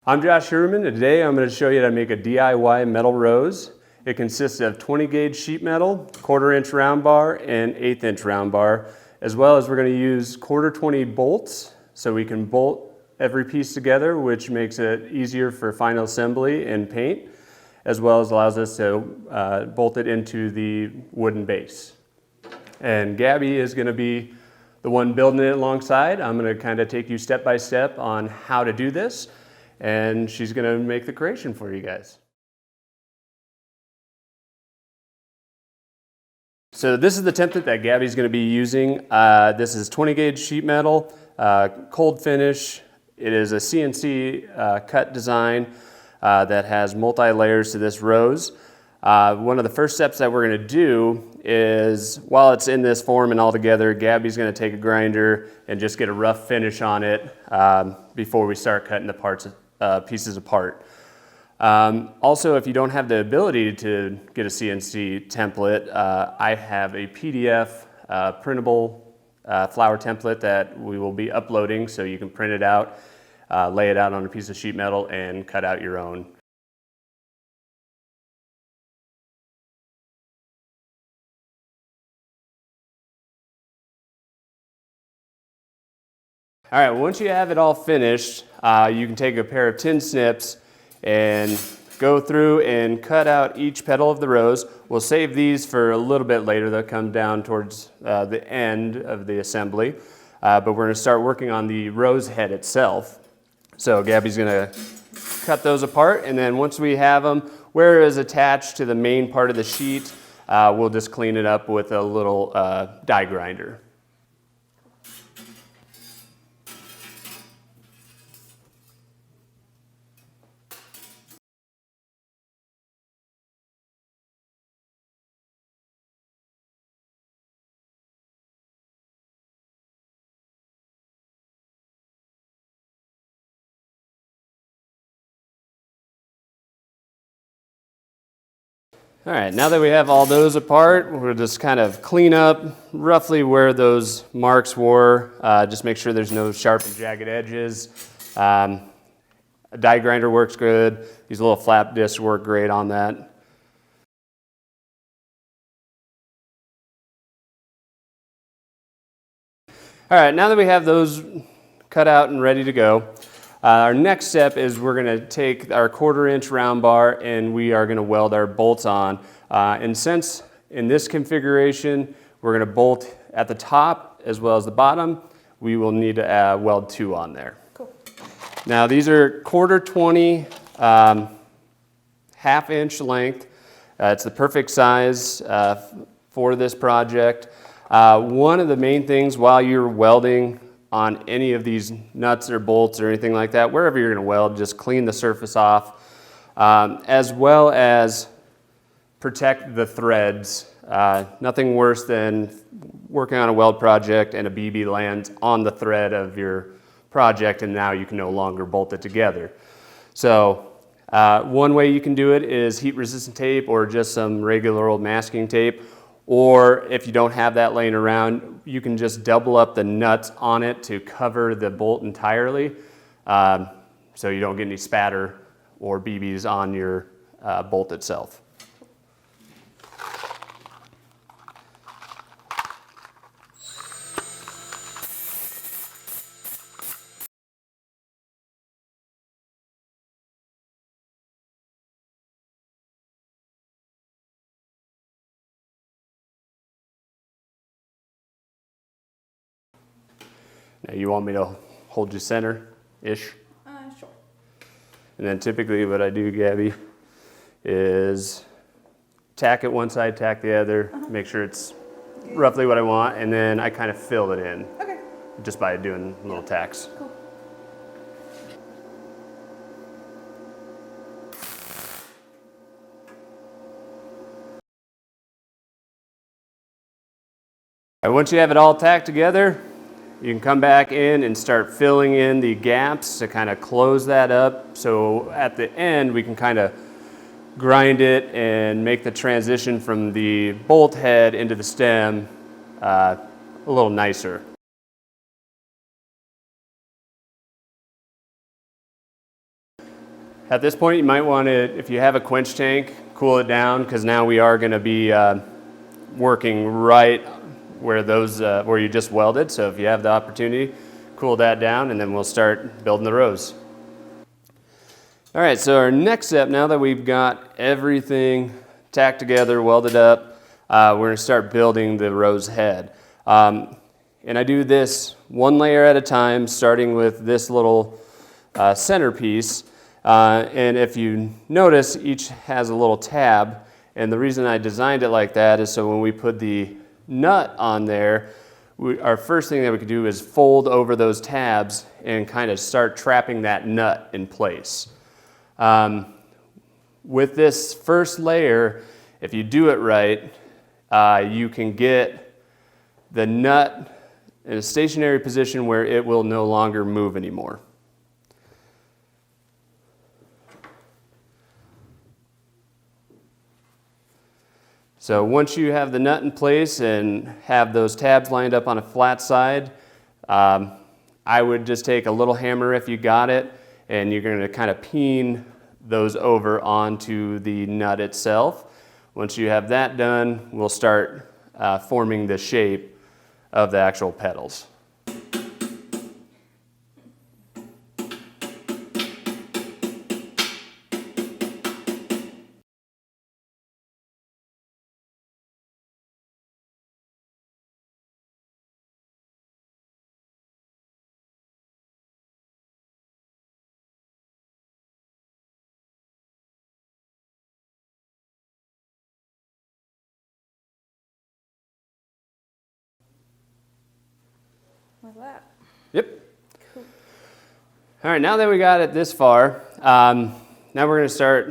I'm Josh Sherman, and today I'm going to show you how to make a DIY metal rose. It consists of 20 gauge sheet metal, 1/4 inch round bar, and 1/8 inch round bar, as well as we're going to use 1/4 bolts so we can bolt every piece together, which makes it easier for final assembly and paint, as well as allows us to bolt it into the wooden base. And Gabby is going to be the one building it alongside. I'm going to kind of take you step by step on how to do this, and she's going to make the creation for you guys. So this is the template that Gabby's going to be using. This is 20 gauge sheet metal, cold finish. It is a CNC cut design that has multi-layers to this rose. One of the first steps that we're going to do is, while it's in this form and all together, Gabby's going to take a grinder and just get a rough finish on it before we start cutting the pieces apart. Also, if you don't have the ability to get a CNC template, I have a PDF printable flower template that we will be uploading, so you can print it out, lay it out on a piece of sheet metal, and cut out your own. All right, once you have it all finished, you can take a pair of tin snips and go through and cut out each petal of the rose. We'll save these for a little bit later. They'll come down towards the end of the assembly, but we're going to start working on the rose head itself. So Gabby's going to cut those apart, and then once we have them, where it is attached to the main part of the sheet, we'll just clean it up with a little die grinder. All right, now that we have all those apart, we'll just kind of clean up roughly where those marks were. Just make sure there's no sharp and jagged edges. A die grinder works good. These little flap discs work great on that. All right, now that we have those cut out and ready to go, our next step is we're going to take our 1/4 inch round bar and we are going to weld our bolts on. And since in this configuration we're going to bolt at the top as well as the bottom, we will need to weld 2 on there. Cool. Now these are 1/4 1/2 inch length. It's the perfect size for this project. One of the main things while you're welding on any of these nuts or bolts or anything like that, wherever you're going to weld, just clean the surface off, as well as protect the threads. Nothing worse than working on a weld project and a BB lands on the thread of your project and now you can no longer bolt it together. So one way you can do it is heat resistant tape or just some regular old masking tape. Or if you don't have that laying around, you can just double up the nuts on it to cover the bolt entirely, so you don't get any spatter or BBs on your bolt itself. Now you want me to hold you center-ish? Sure. And then typically what I do, Gabby, is tack it one side, tack the other, make sure it's roughly what I want, and then I kind of fill it in. Okay. Just by doing little tacks. Cool. And once you have it all tacked together, you can come back in and start filling in the gaps to kind of close that up. So at the end, we can kind of grind it and make the transition from the bolt head into the stem a little nicer. At this point, you might want to, if you have a quench tank, cool it down, because now we are going to be working right where where you just welded. So if you have the opportunity, cool that down, and then we'll start building the rows. All right, so our next step, now that we've got everything tacked together, welded up, we're going to start building the rose head. And I do this one layer at a time, starting with this little centerpiece. And if you notice, each has a little tab. And the reason I designed it like that is so when we put the nut on there, our first thing that we could do is fold over those tabs and kind of start trapping that nut in place. With this first layer, if you do it right, you can get the nut in a stationary position where it will no longer move anymore. So once you have the nut in place and have those tabs lined up on a flat side, I would just take a little hammer if you got it, and you're going to kind of peen those over onto the nut itself. Once you have that done, we'll start forming the shape of the actual petals. Like that. Yep. Cool. All right, now that we got it this far, now we're going to start,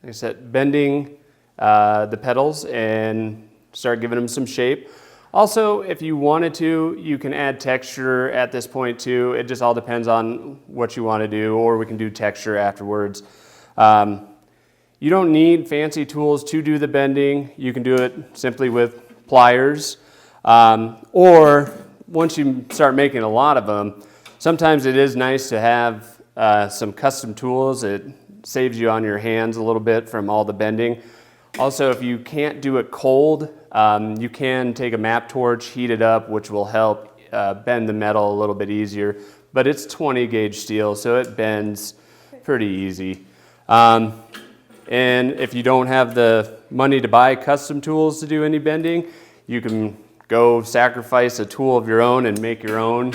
like I said, bending the petals and start giving them some shape. Also, if you wanted to, you can add texture at this point too. It just all depends on what you want to do, or we can do texture afterwards. You don't need fancy tools to do the bending. You can do it simply with pliers, or once you start making a lot of them, sometimes it is nice to have some custom tools. It saves you on your hands a little bit from all the bending. Also, if you can't do it cold, you can take a map torch, heat it up, which will help bend the metal a little bit easier. But it's 20 gauge steel, so it bends pretty easy. And if you don't have the money to buy custom tools to do any bending, you can go sacrifice a tool of your own and make your own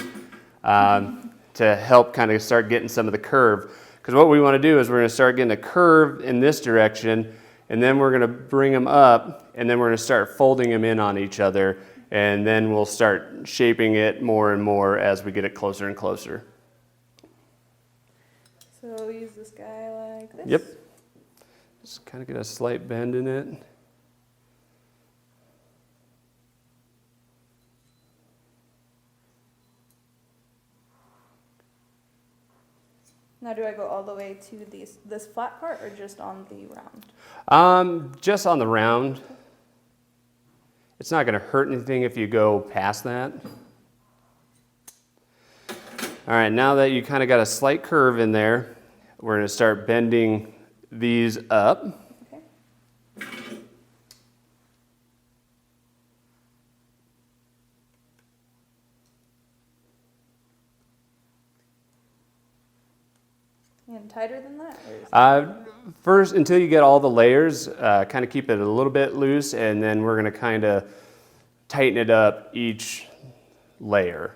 to help kind of start getting some of the curve. Because what we want to do is we're going to start getting a curve in this direction, and then we're going to bring them up, and then we're going to start folding them in on each other, and then we'll start shaping it more and more as we get it closer and closer. So use this guy like this? Yep. Just kind of get a slight bend in it. Now do I go all the way to this flat part or just on the round? Just on the round. It's not going to hurt anything if you go past that. All right, now that you kind of got a slight curve in there, we're going to start bending these up. And tighter than that? Or is First, until you get all the layers, kind of keep it a little bit loose, and then we're going to kind of tighten it up each layer.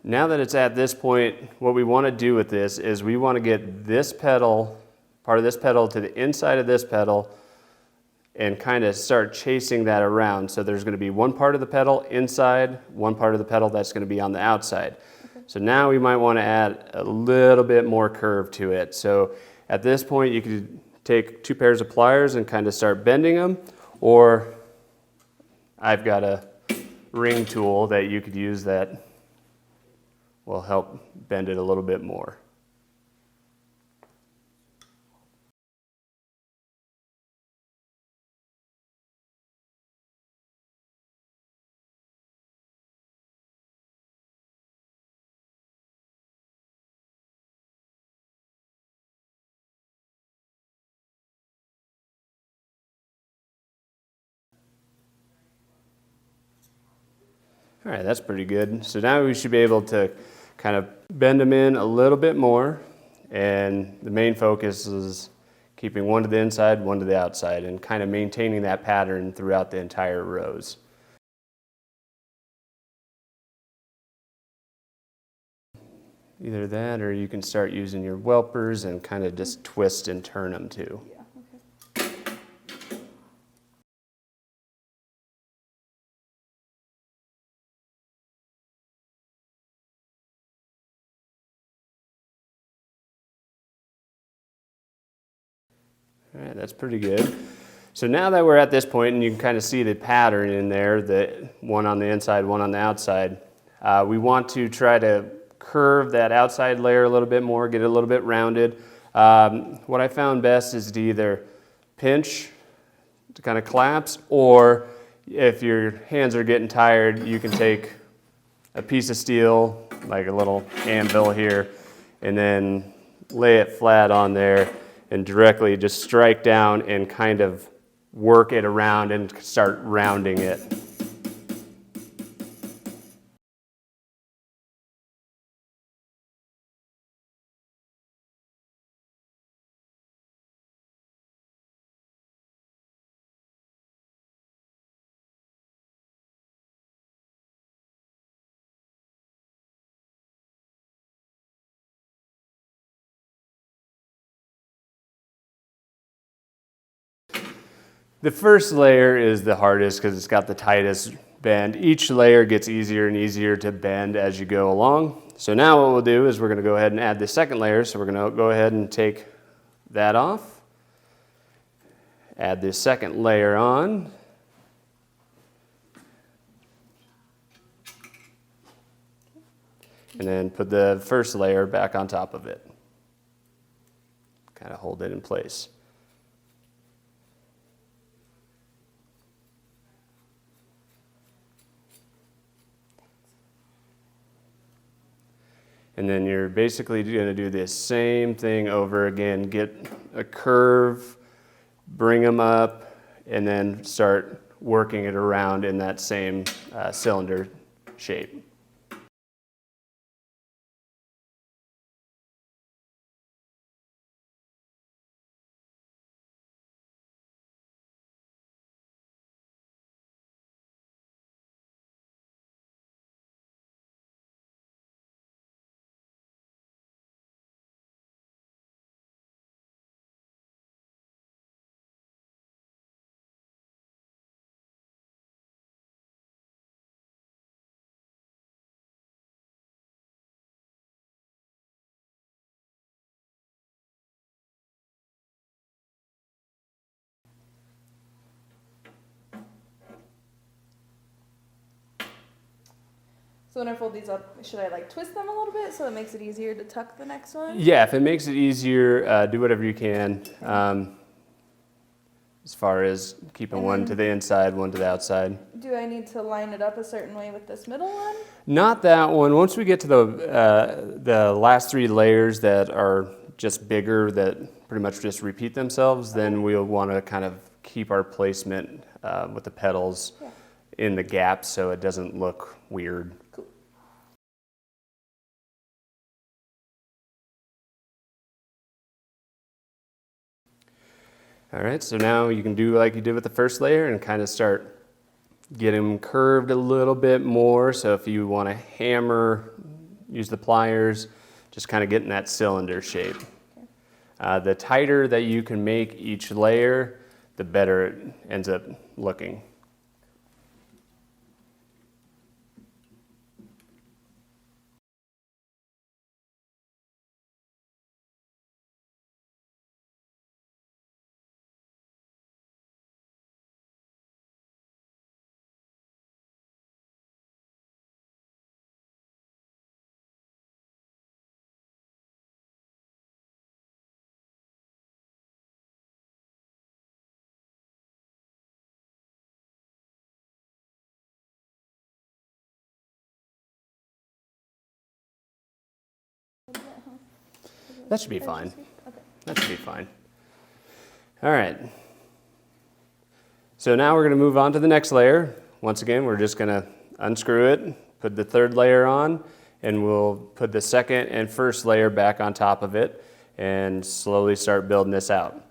Now that it's at this point, what we want to do with this is we want to get this petal, part of this petal, to the inside of this petal and kind of start chasing that around. So there's going to be one part of the petal inside, one part of the petal that's going to be on the outside. Okay. So now we might want to add a little bit more curve to it. So at this point, you could take 2 pairs of pliers and kind of start bending them, or I've got a ring tool that you could use that will help bend it a little bit more. All right, that's pretty good. So now we should be able to kind of bend them in a little bit more, and the main focus is keeping one to the inside, one to the outside, and kind of maintaining that pattern throughout the entire rows. Either that, or you can start using your whelpers and kind of just twist and turn them too. Yeah, okay. All right, that's pretty good. So now that we're at this point, and you can kind of see the pattern in there, the one on the inside, one on the outside, we want to try to curve that outside layer a little bit more, get it a little bit rounded. What I found best is to either pinch to kind of collapse, or if your hands are getting tired, you can take a piece of steel, like a little anvil here, and then lay it flat on there and directly just strike down and kind of work it around and start rounding it. The first layer is the hardest because it's got the tightest bend. Each layer gets easier and easier to bend as you go along. So now what we'll do is we're going to go ahead and add the second layer. So we're going to go ahead and take that off, add the second layer on, and then put the first layer back on top of it. Kind of hold it in place. And then you're basically going to do this same thing over again. Get a curve, bring them up, and then start working it around in that same cylinder shape. So when I fold these up, should I like twist them a little bit so it makes it easier to tuck the next one? Yeah, if it makes it easier, do whatever you can. As far as keeping one to the inside, one to the outside. Do I need to line it up a certain way with this middle one? Not that one. Once we get to the last three layers that are just bigger, that pretty much just repeat themselves, then we'll want to kind of keep our placement with the petals in the gaps so it doesn't look weird. Cool. All right, so now you can do like you did with the first layer and kind of start getting them curved a little bit more. So if you want to hammer, use the pliers, just kind of get in that cylinder shape. Okay. The tighter that you can make each layer, the better it ends up looking. That should be fine. Okay. That should be fine. All right. So now we're going to move on to the next layer. Once again, we're just going to unscrew it, put the third layer on, and we'll put the second and first layer back on top of it and slowly start building this out.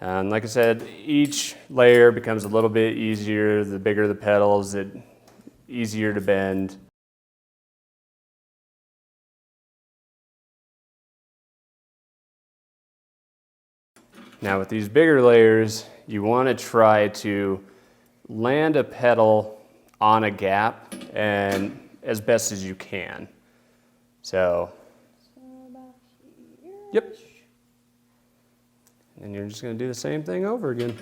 And like I said, each layer becomes a little bit easier. The bigger the petals, it's easier to bend. Now with these bigger layers, you want to try to land a petal on a gap and as best as you can. So about here. yep. And you're just going to do the same thing over again.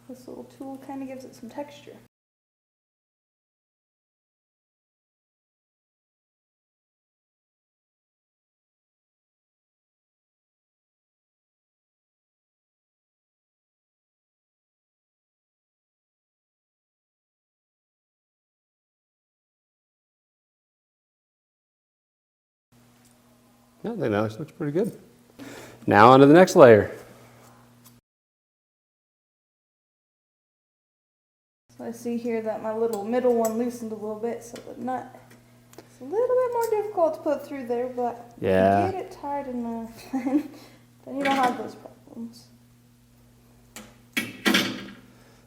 This little tool kind of gives it some texture. Yeah, I think that looks pretty good. Now on to the next layer. So I see here that my little middle one loosened a little bit, so the nut is a little bit more difficult to put through there, but Yeah. if you get it tight enough, then you don't have those problems.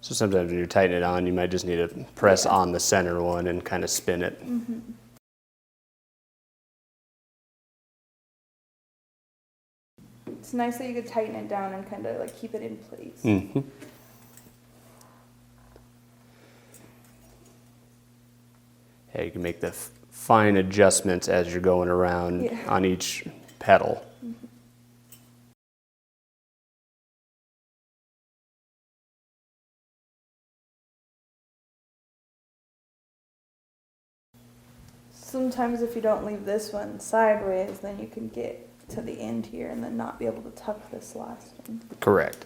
So sometimes when you're tightening it on, you might just need to press on the center one and kind of spin it. Mm-hmm. It's nice that you could tighten it down and kind of like keep it in place. Mm-hmm. Yeah, you can make the fine adjustments as you're going around on each petal. Mm-hmm. Sometimes if you don't leave this one sideways, then you can get to the end here and then not be able to tuck this last one. Correct.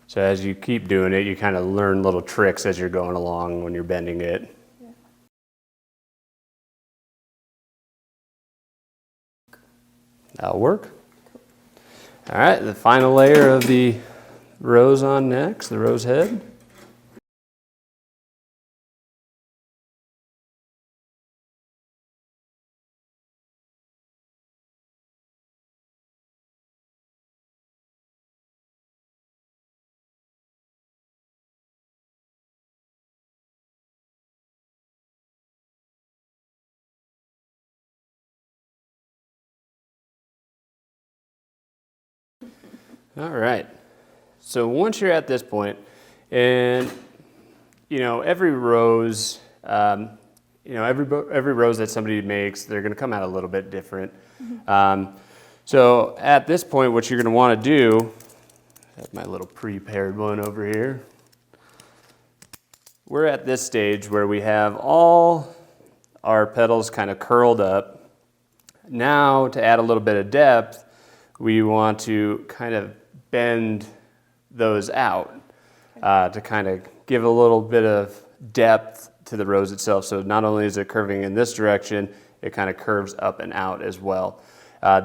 So as you keep doing it, you kind of learn little tricks as you're going along when you're bending it. Yeah. That'll work. All right, the final layer of the rose on next, the rose head. All right. So once you're at this point, and every rose, every rose that somebody makes, they're going to come out a little bit different. Mm-hmm. So at this point, what you're going to want to do, I have my little prepared one over here. We're at this stage where we have all our petals kind of curled up. Now, to add a little bit of depth, we want to kind of bend those out to kind of give a little bit of depth to the rose itself. So not only is it curving in this direction, it kind of curves up and out as well.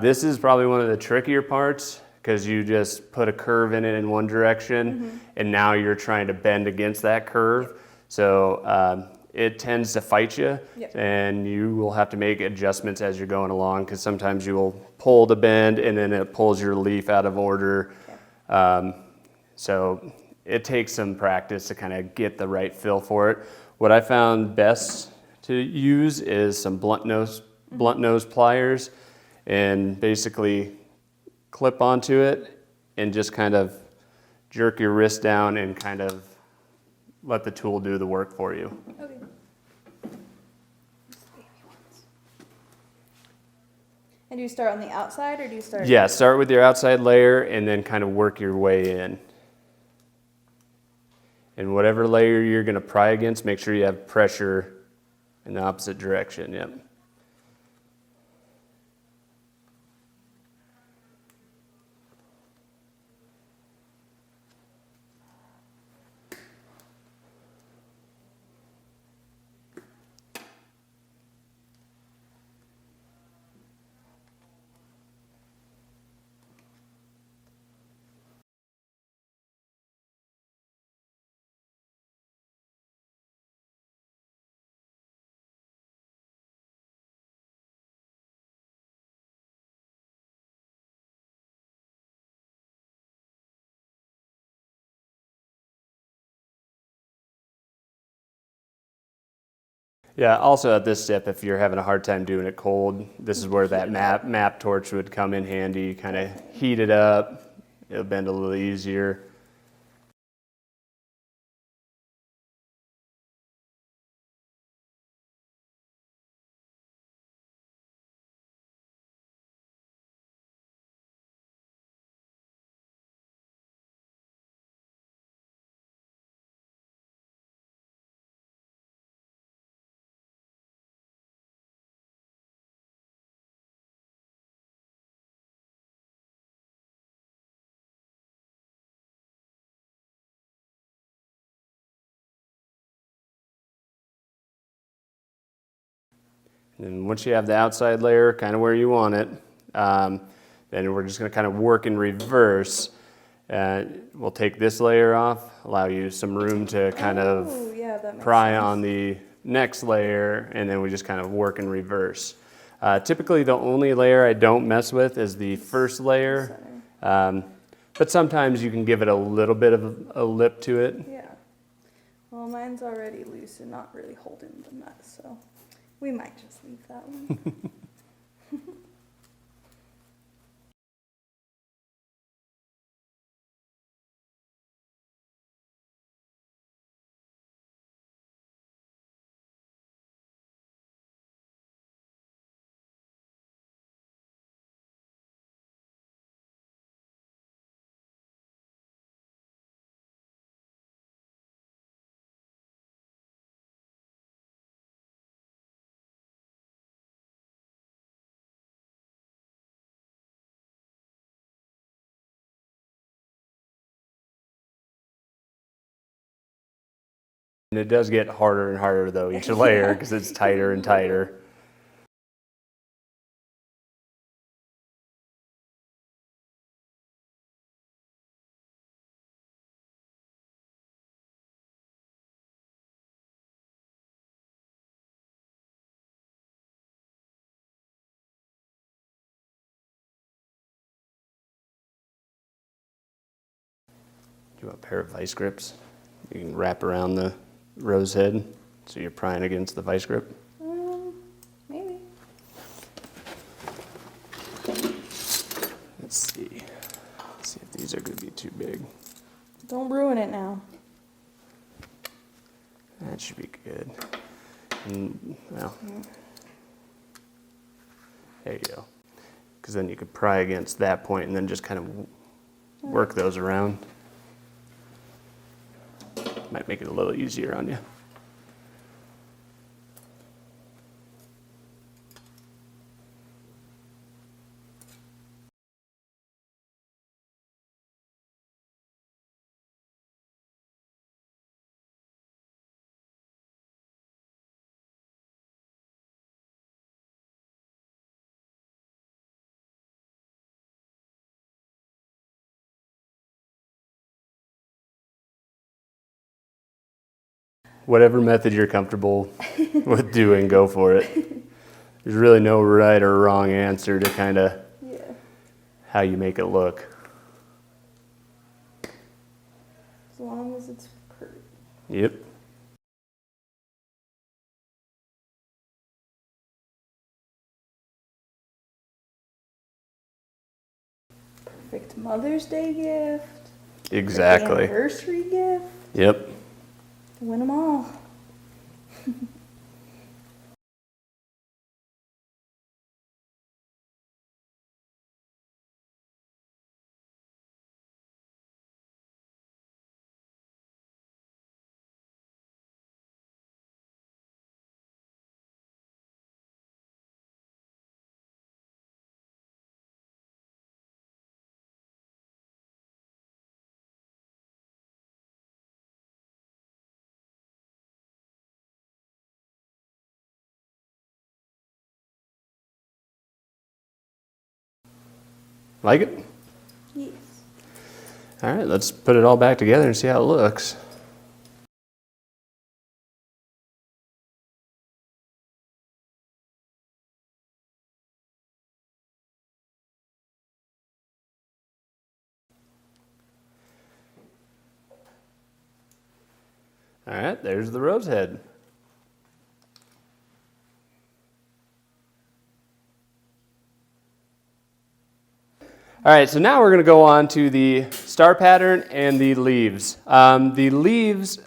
This is probably one of the trickier parts because you just put a curve in it in one direction, and now you're trying to bend against that curve. So it tends to fight you, and you will have to make adjustments as you're going along because sometimes you will pull the bend and then it pulls your leaf out of order. So it takes some practice to kind of get the right feel for it. What I found best to use is some blunt nose pliers and basically clip onto it and just kind of jerk your wrist down and kind of let the tool do the work for you. Okay. And do you start on the outside or do you start? Yeah, start with your outside layer and then kind of work your way in. And whatever layer you're going to pry against, make sure you have pressure in the opposite direction. Yep. Yeah, also at this step, if you're having a hard time doing it cold, this is where that map torch would come in handy. Kind of heat it up, it'll bend a little easier. And once you have the outside layer kind of where you want it, then we're just going to kind of work in reverse. We'll take this layer off, allow you some room to kind of yeah, that makes pry sense. on the next layer, and then we just kind of work in reverse. Typically the only layer I don't mess with is the first layer, but sometimes you can give it a little bit of a lip to it. Yeah. Well, mine's already loose and not really holding the nut, so we might just leave that one. And it does get harder and harder though, each layer, because it's tighter and tighter. Do you want a pair of vice grips? You can wrap around the rose head so you're prying against the vice grip. Maybe. Let's see. Let's see if these are going to be too big. Don't ruin it now. That should be good. And, well, there you go. Because then you could pry against that point and then just kind of work those around. Might make it a little easier on you. Whatever method you're comfortable with doing, go for it. There's really no right or wrong answer to kind of how you make it look. As long as it's curved. Yep. Perfect Mother's Day gift. Exactly. Anniversary gift. Yep. Win them all. Like it? Yes. All right, let's put it all back together and see how it looks. All right, there's the rose head. All right, so now we're going to go on to the star pattern and the leaves. The leaves,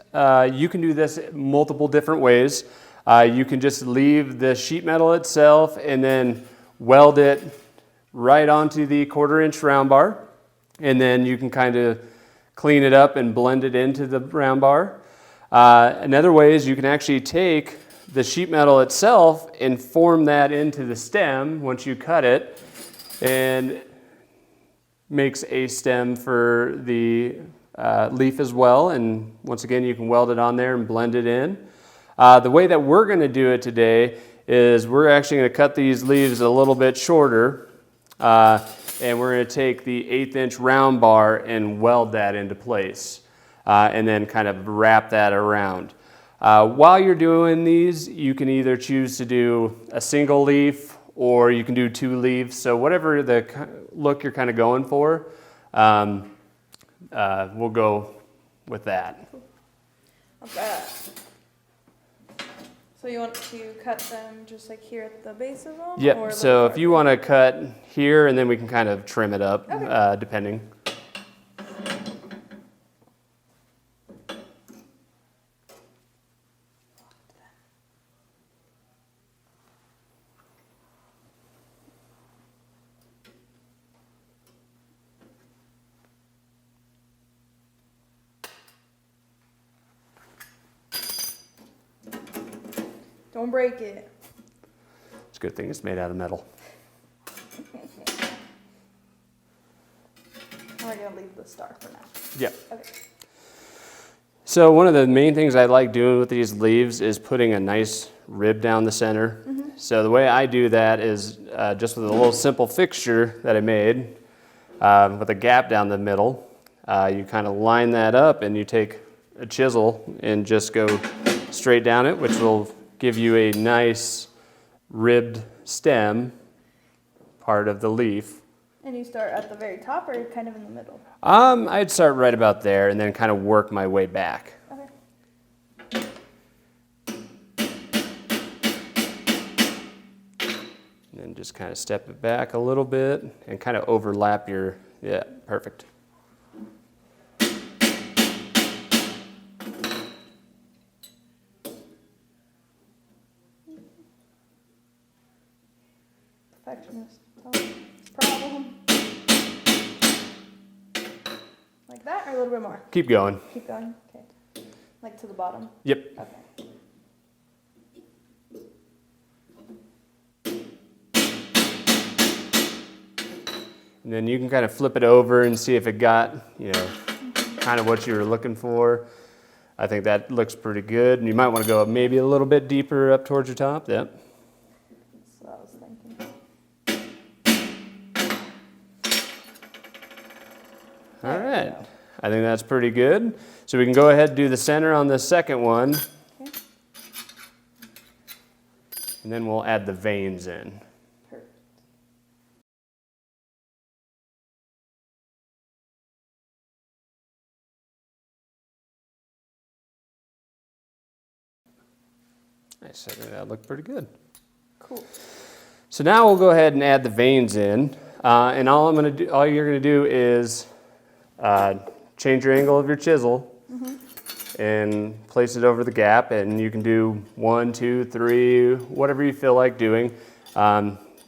you can do this multiple different ways. You can just leave the sheet metal itself and then weld it right onto the 1/4-inch round bar. And then you can kind of clean it up and blend it into the round bar. Another way is you can actually take the sheet metal itself and form that into the stem once you cut it, and makes a stem for the leaf as well. And once again, you can weld it on there and blend it in. The way that we're going to do it today is we're actually going to cut these leaves a little bit shorter, and we're going to take the 1/8-inch round bar and weld that into place, and then kind of wrap that around. While you're doing these, you can either choose to do a single leaf or you can do 2 leaves. So whatever the look you're kind of going for, we'll go with that. Okay. So you want to cut them just like here at the base of them? Or a Yep, little so if farther? you want to cut here, and then we can kind of trim it up, Okay. depending. Don't break it. It's a good thing it's made out of metal. We're going to leave the star for now. Yep. Okay. So one of the main things I like doing with these leaves is putting a nice rib down the center. So the way I do that is just with a little simple fixture that I made with a gap down the middle. You kind of line that up and you take a chisel and just go straight down it, which will give you a nice ribbed stem part of the leaf. And you start at the very top or kind of in the middle? I'd start right about there and then kind of work my way back. Okay. And then just kind of step it back a little bit and kind of overlap your, yeah, perfect. Perfectionist. Problem. Like that or a little bit more? Keep going. Keep going? Okay. Like to the bottom? Yep. Okay. And then you can kind of flip it over and see if it got, you know, kind of what you were looking for. I think that looks pretty good. And you might want to go maybe a little bit deeper up towards your top. Yep. That's what I was thinking. All right. I think that's pretty good. So we can go ahead and do the center on the second one. Okay. And then we'll add the veins in. Perfect. Nice. I think that looked pretty good. Cool. So now we'll go ahead and add the veins in. And all you're gonna do is change your angle of your chisel and place it over the gap, and you can do 1, 2, 3, whatever you feel like doing.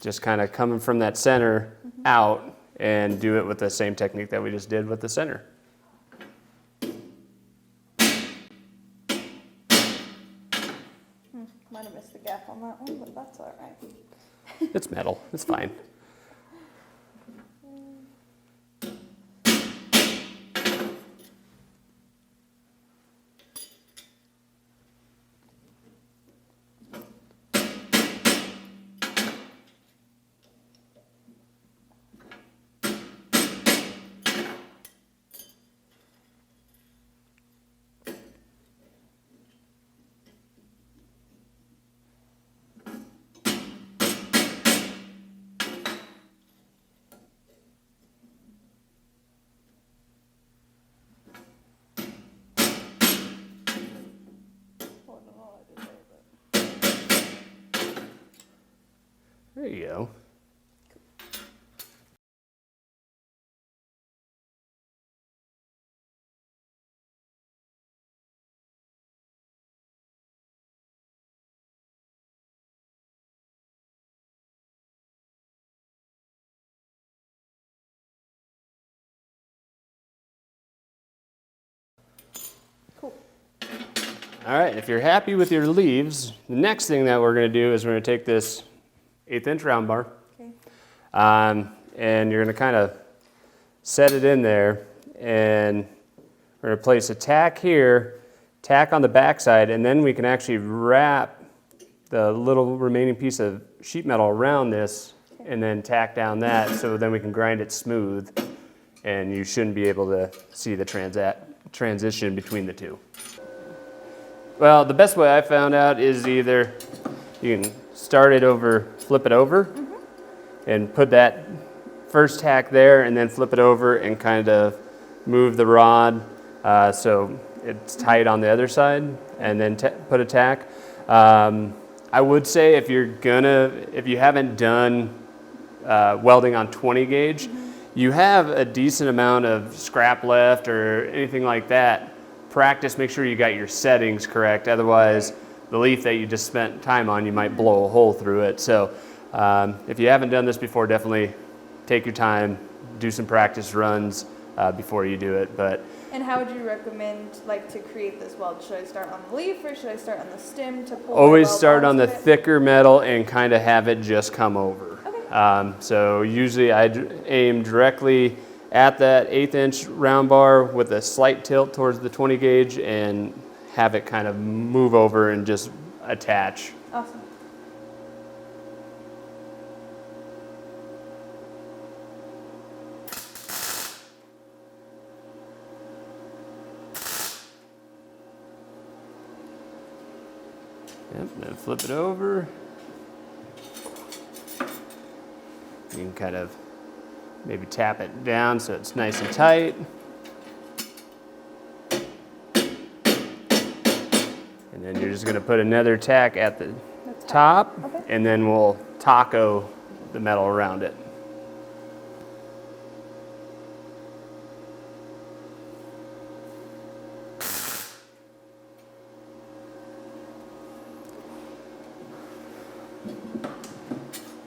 Just kind of coming from that center out, and do it with the same technique that we just did with the center. Might have missed the gap on that one, but that's all right. It's metal, it's fine. There you go. All right, if you're happy with your leaves, the next thing that we're going to do is we're going to take this 1/8" round bar, Okay. and you're going to kind of set it in there, and we're going to place a tack here, tack on the backside, and then we can actually wrap the little remaining piece of sheet metal around this, and then tack down that, so then we can grind it smooth, and you shouldn't be able to see the transition between the two. Well, the best way I found out is either you can start it over, flip it over, and put that first tack there, and then flip it over and kind of move the rod so it's tight on the other side, and then put a tack. I would say if you haven't done welding on 20 gauge, you have a decent amount of scrap left or anything like that. Practice, make sure you got your settings correct. Otherwise, the leaf that you just spent time on, you might blow a hole through it. So if you haven't done this before, definitely take your time, do some practice runs before you do it. And how would you recommend, like, to create this weld? Should I start on the leaf or should I start on the stem to pull? Always my weld start on the onto it? thicker metal and kind of have it just come over. Okay. So usually I aim directly at that 1/8" round bar with a slight tilt towards the 20 gauge and have it kind of move over and just attach. Awesome. Yep, then flip it over. You can kind of maybe tap it down so it's nice and tight. And then you're just going to put another tack at the top, Okay. and then we'll taco the metal around it.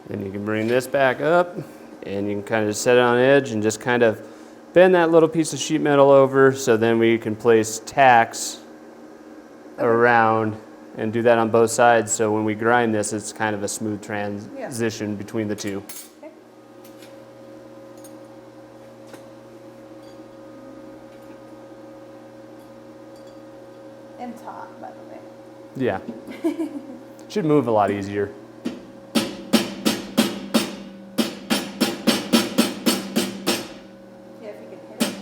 Then you can bring this back up, and you can kind of set it on edge and just kind of bend that little piece of sheet metal over, so then we can place tacks around and do that on both sides, so when we grind this, it's kind of a smooth transition between the two. Okay. And taut, by the way. Yeah. Should move a lot easier. Yeah, if you can hit it.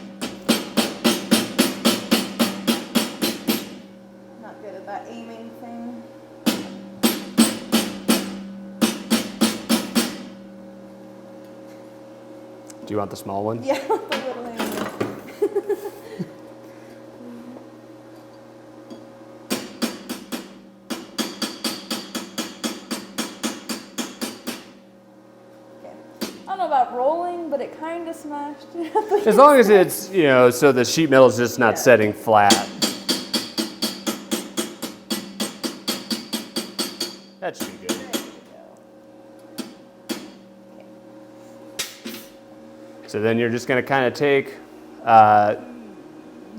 Not good at that aiming thing. Do you want the small one? Yeah, the little aiming. I don't know about rolling, but it kind of smashed it. As long as it's, so the sheet metal is just not setting flat. That should be good. There you go. So then you're just going to kind of take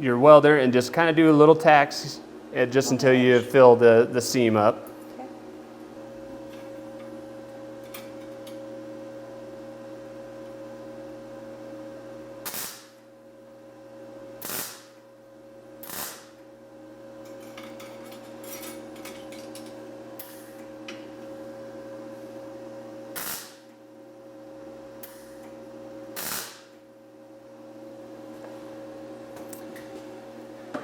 your welder and just kind of do a little tacks just until you fill the seam up. Okay.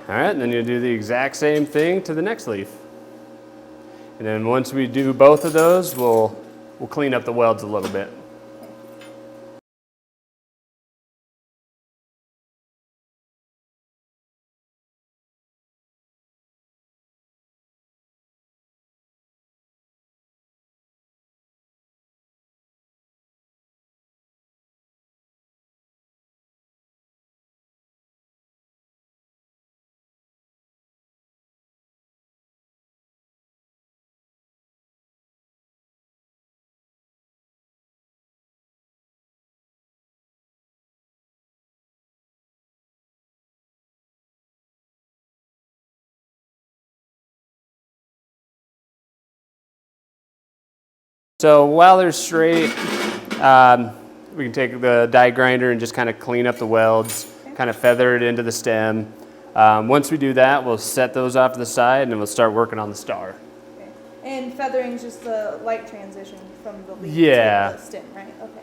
All right, and then you'll do the exact same thing to the next leaf. And then once we do both of those, we'll clean up the welds a little bit. So while they're straight, we can take the die grinder and just kind of clean up the welds, kind of feather it into the stem. Once we do that, we'll set those off to the side and then we'll start working on the star. Okay. And feathering is just the light transition from the leaf to the stem, right? Okay.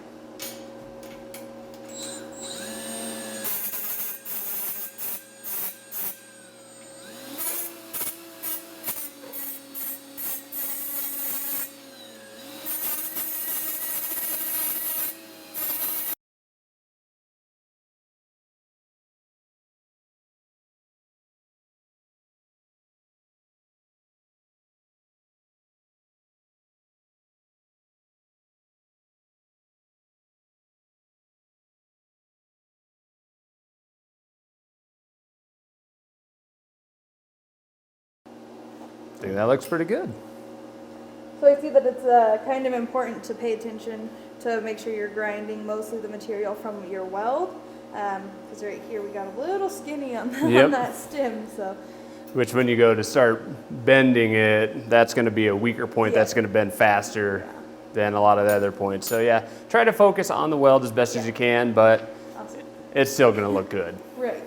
I think that looks pretty good. So I see that it's kind of important to pay attention to make sure you're grinding mostly the material from your weld. Because right here we got a little skinny on, on that stem. So. Which when you go to start bending it, that's going to be a weaker point. That's going to bend faster than a lot of the other points. So yeah, try to focus on the weld as best as you can, but it's still going to look good. Right.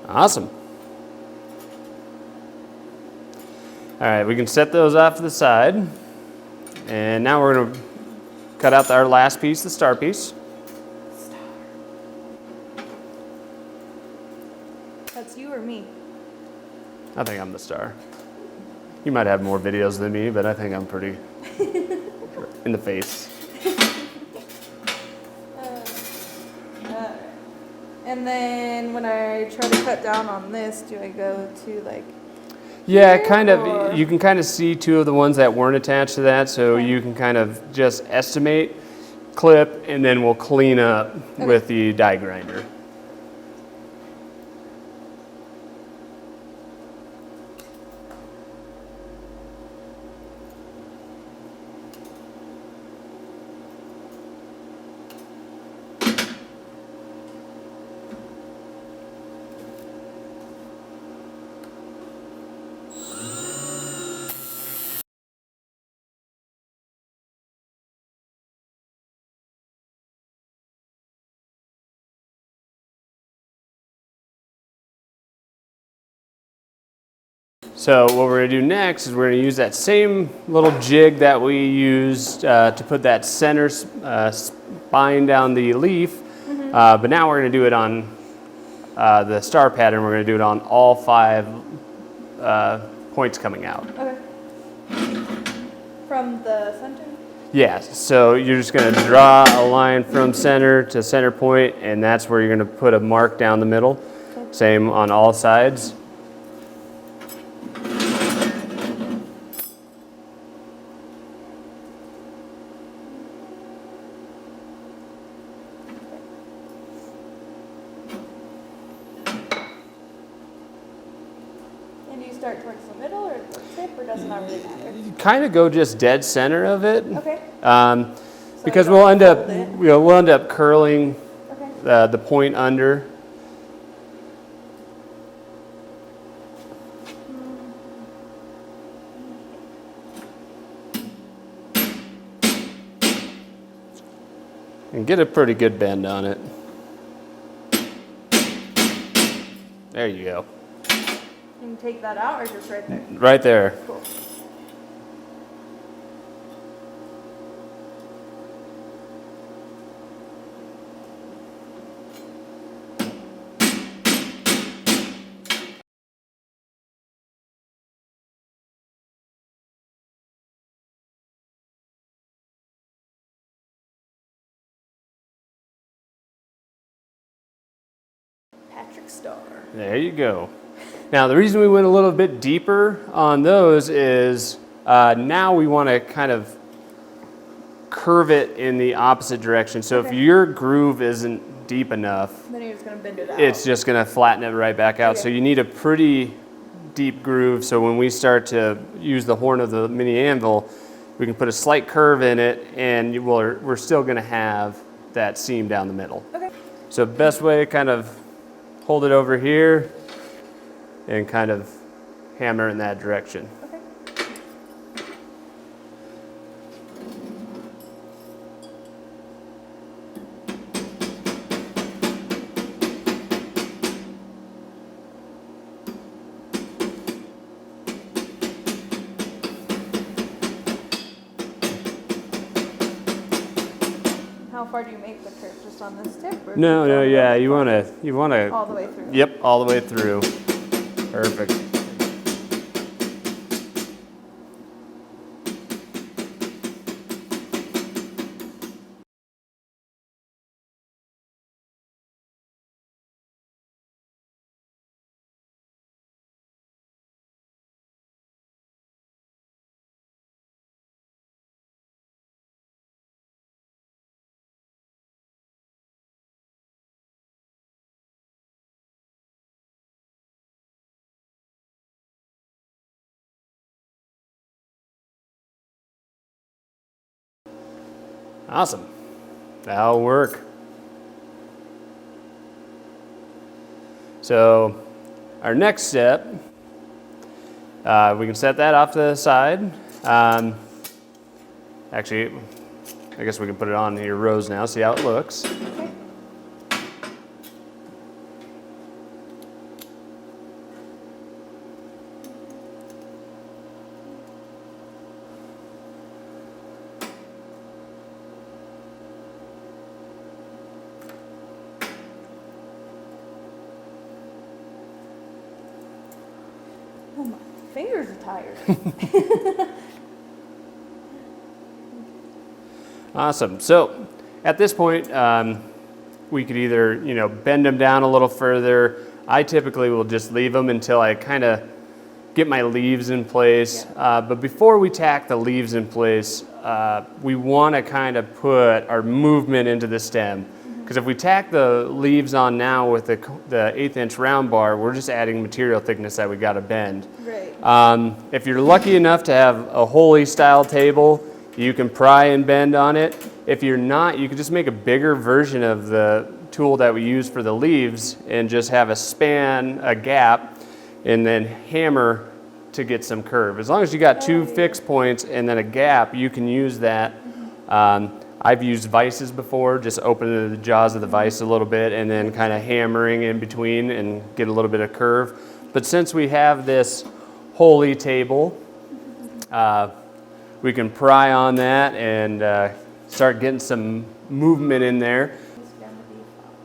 Awesome. All right, we can set those off to the side. And now we're going to cut out our last piece, the star piece. That's you or me? I think I'm the star. You might have more videos than me, but I think I'm pretty in the face. And then when I try to cut down on this, do I go to like... Yeah, kind of. You can kind of see two of the ones that weren't attached to that, so you can kind of just estimate, clip, and then we'll clean up with the die grinder. So what we're going to do next is we're going to use that same little jig that we used to put that center spine down the leaf, but now we're going to do it on the star pattern. We're going to do it on all 5 points coming out. Okay. From the center? Yes, so you're just going to draw a line from center to center point, and that's where you're going to put a mark down the middle. Okay. Same on all sides. Start towards the middle or the tip, or does it not really matter? You kind of go just dead center of it. Okay. Because we'll end up curling the point under. And get a pretty good bend on it. There you go. You can take that out or just right there? Right there. Cool. Star. There you go. Now the reason we went a little bit deeper on those is now we want to kind of curve it in the opposite direction. So if your groove isn't deep enough, Then you're just gonna bend it out. it's just gonna flatten it right back out. Okay. So you need a pretty deep groove, so when we start to use the horn of the mini anvil, we can put a slight curve in it, and we're still gonna have that seam down the middle. Okay. So best way, kind of hold it over here and kind of hammer in that direction. Okay. How far do you make the curve? Just on this tip? Or No, yeah, you wanna, all the way through? yep, all the way through. Perfect. Awesome. That'll work. So our next step, we can set that off to the side. Actually, I guess we can put it on your rose now, see how it looks. Okay. Oh, my fingers are tired. Awesome. So at this point, we could either, bend them down a little further. I typically will just leave them until I kind of get my leaves in place. But before we tack the leaves in place, we want to kind of put our movement into the stem. Because if we tack the leaves on now with the 1/8 inch round bar, we're just adding material thickness that we got to bend. Right. If you're lucky enough to have a Holy style table, you can pry and bend on it. If you're not, you can just make a bigger version of the tool that we use for the leaves and just have a span, a gap, and then hammer to get some curve. As long as you got two fixed points and then a gap, you can use that. I've used vices before, just opening the jaws of the vise a little bit and then kind of hammering in between and get a little bit of curve. But since we have this Holy table, we can pry on that and start getting some movement in there. It's gonna be fun.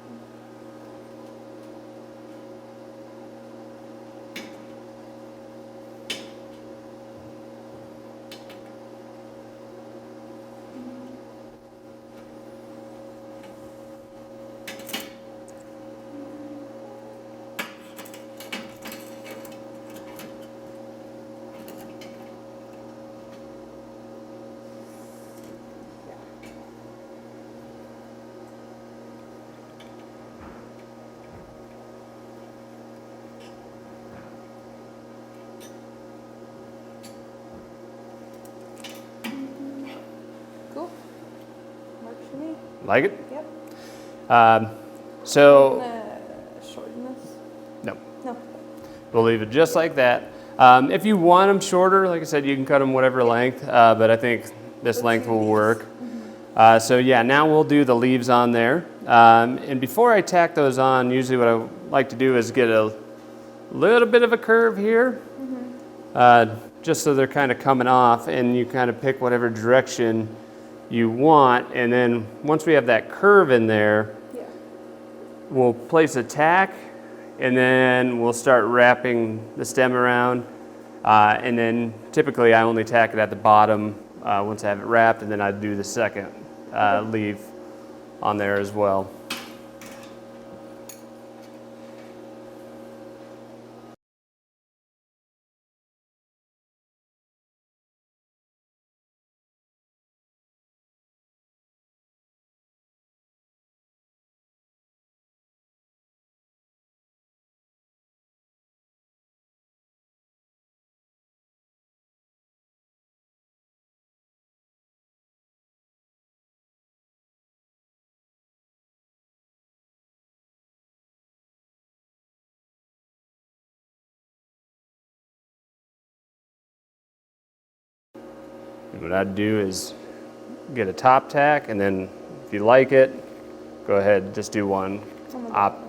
Cool. Works for me. Like it? Yep. So, Shorten this? no, No. we'll leave it just like that. If you want them shorter, like I said, you can cut them whatever length, but I think this length will work. So yeah, now we'll do the leaves on there. And before I tack those on, usually what I like to do is get a little bit of a curve here, just so they're kind of coming off, and you kind of pick whatever direction you want. And then once we have that curve in there, Yeah. we'll place a tack, and then we'll start wrapping the stem around. And then typically I only tack it at the bottom once I have it wrapped, and then I do the second leaf on there as well. And what I'd do is get a top tack, and then if you like it, go ahead and just do one.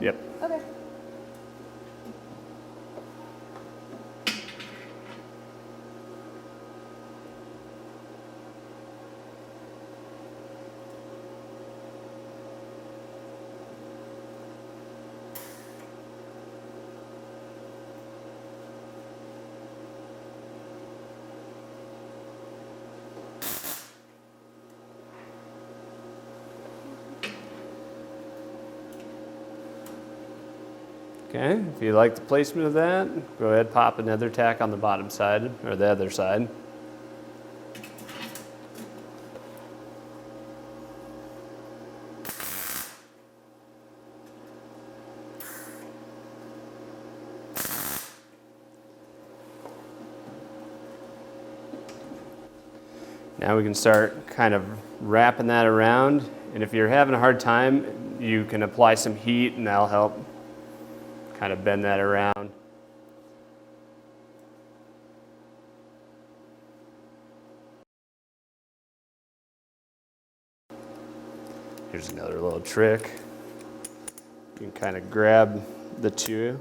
Yep. Okay. Okay, if you like the placement of that, go ahead, pop another tack on the bottom side, or the other side. Now we can start kind of wrapping that around, and if you're having a hard time, you can apply some heat and that'll help kind of bend that around. Here's another little trick. You can kind of grab the two,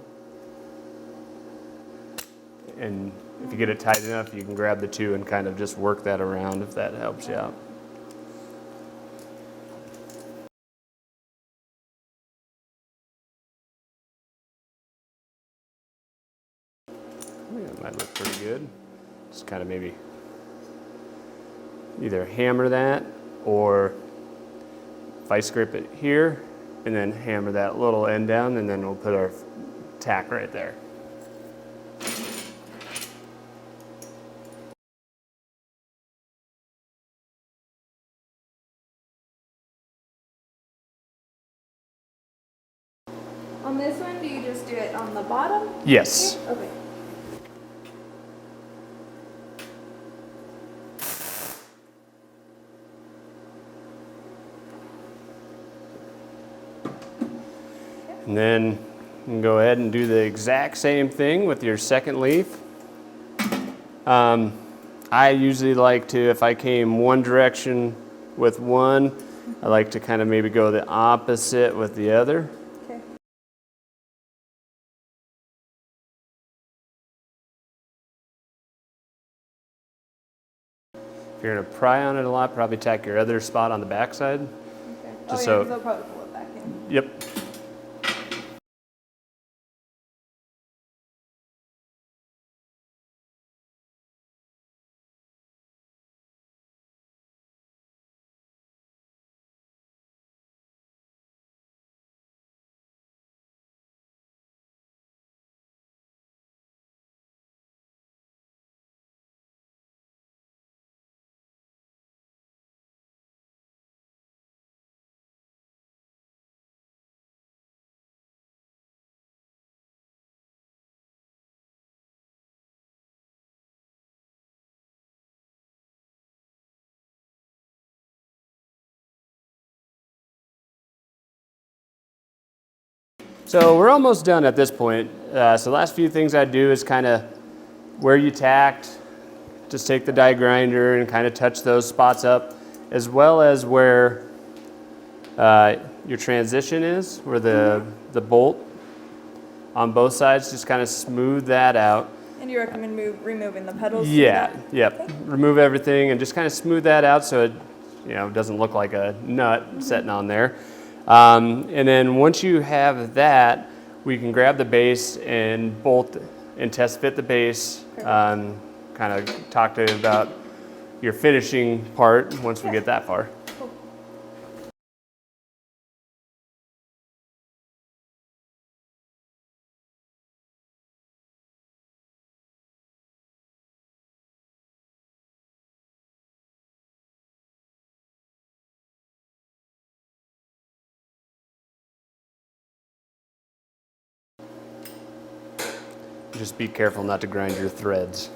and if you get it tight enough, you can grab the two and kind of just work that around if that helps you out. That might look pretty good. Just kind of maybe either hammer that, or vice grip it here and then hammer that little end down, and then we'll put our tack right there. On this one, do you just do it on the bottom? Yes. Okay. And then you can go ahead and do the exact same thing with your second leaf. I usually like to, if I came one direction with one, I like to kind of maybe go the opposite with the other. Okay. If you're going to pry on it a lot, probably tack your other spot on the back side. Okay. Just so. so. They'll probably pull it back in. Yep. So we're almost done at this point. So the last few things I do is kind of where you tacked, just take the die grinder and kind of touch those spots up, as well as where your transition is, where the bolt on both sides, just kind of smooth that out. And you recommend removing the petals? Yeah, yep. Okay. Remove everything and just kind of smooth that out so it doesn't look like a nut setting on there. And then once you have that, we can grab the base and bolt and test fit the base. Kind of talk to you about your finishing part once we get that far. Cool. Just be careful not to grind your threads.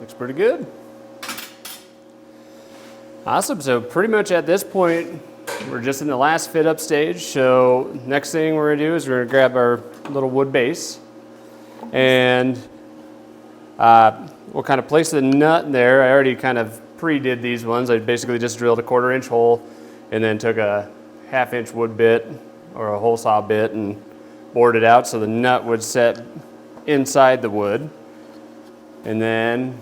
Looks pretty good. Awesome, so pretty much at this point, we're just in the last fit up stage. So next thing we're gonna do is we're gonna grab our little wood base and we'll kind of place the nut in there. I already kind of pre-did these ones. I basically just drilled a 1/4 inch hole and then took a 1/2 inch wood bit or a hole saw bit and bored it out so the nut would set inside the wood. And then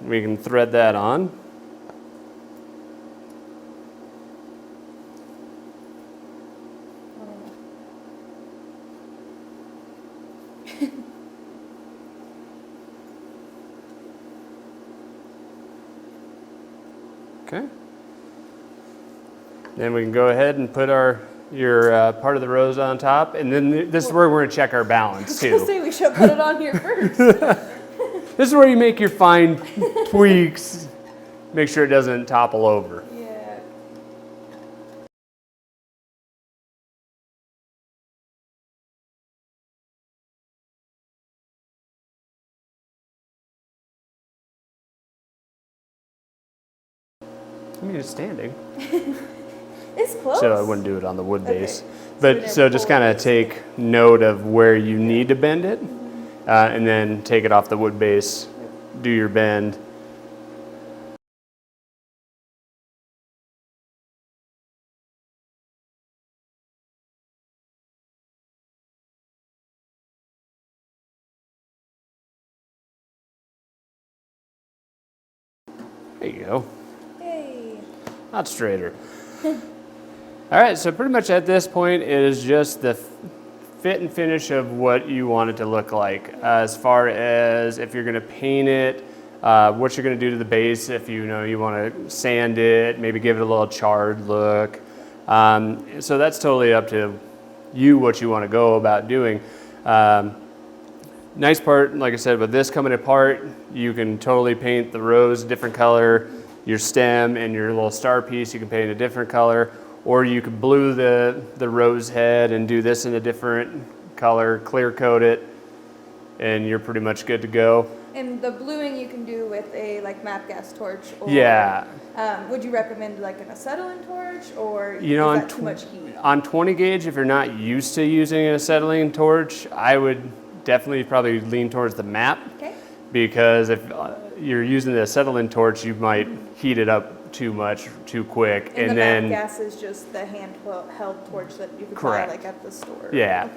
we can thread that on. Okay. Then we can go ahead and put your part of the rose on top, and then this is where we're gonna check our balance I was too. gonna say we should put it on here first. This is where you make your fine tweaks, make sure it doesn't topple over. Yeah. I mean, it's standing, It's close. so I wouldn't do it on the wood base. Okay. But so just kind of take note of where you need to bend it, and then take it off the wood base, do your bend. There you go. Hey. Not straighter. All right, so pretty much at this point it is just the fit and finish of what you want it to look like. As far as if you're gonna paint it, what you're gonna do to the base, if you wanna sand it, maybe give it a little charred look. So that's totally up to you what you wanna go about doing. Nice part, like I said, with this coming apart, you can totally paint the rose a different color, your stem and your little star piece you can paint a different color, or you could blue the rose head and do this in a different color, clear coat it, and you're pretty much good to go. And the bluing you can do with a MAP gas torch. Or, Yeah. Would you recommend like an acetylene torch, or You know, is on that too much heat? On 20 gauge, if you're not used to using an acetylene torch, I would definitely probably lean towards the MAP. Okay. Because if you're using the acetylene torch, you might heat it up too much, too quick, And the then MAP gas is just the hand-held torch that you could Correct. buy at the store. Yeah.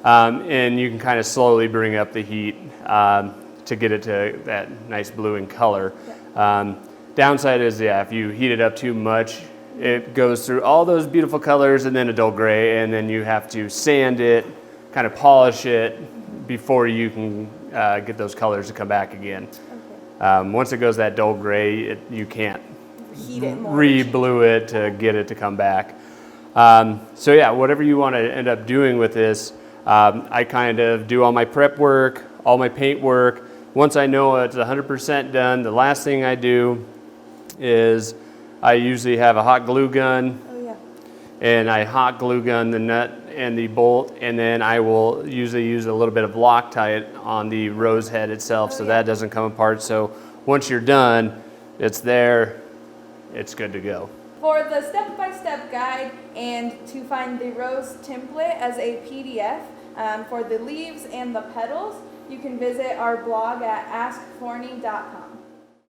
Okay. And you can kind of slowly bring up the heat to get it to that nice bluing color. Downside is, if you heat it up too much, it goes through all those beautiful colors and then a dull gray, and then you have to sand it, kind of polish it before you can get those colors to come back again. Okay. Once it goes that dull gray, you can't Heat it more. re-blue it to get it to come back. So yeah, whatever you want to end up doing with this, I kind of do all my prep work, all my paint work. Once I know it's 100% done, the last thing I do is I usually have a hot glue gun, Oh yeah. and I hot glue gun the nut and the bolt, and then I will usually use a little bit of Loctite on the rose head itself, so that doesn't come apart. So once you're done, it's there, it's good to go. For the step-by-step guide and to find the rose template as a PDF for the leaves and the petals, you can visit our blog at askforney.com.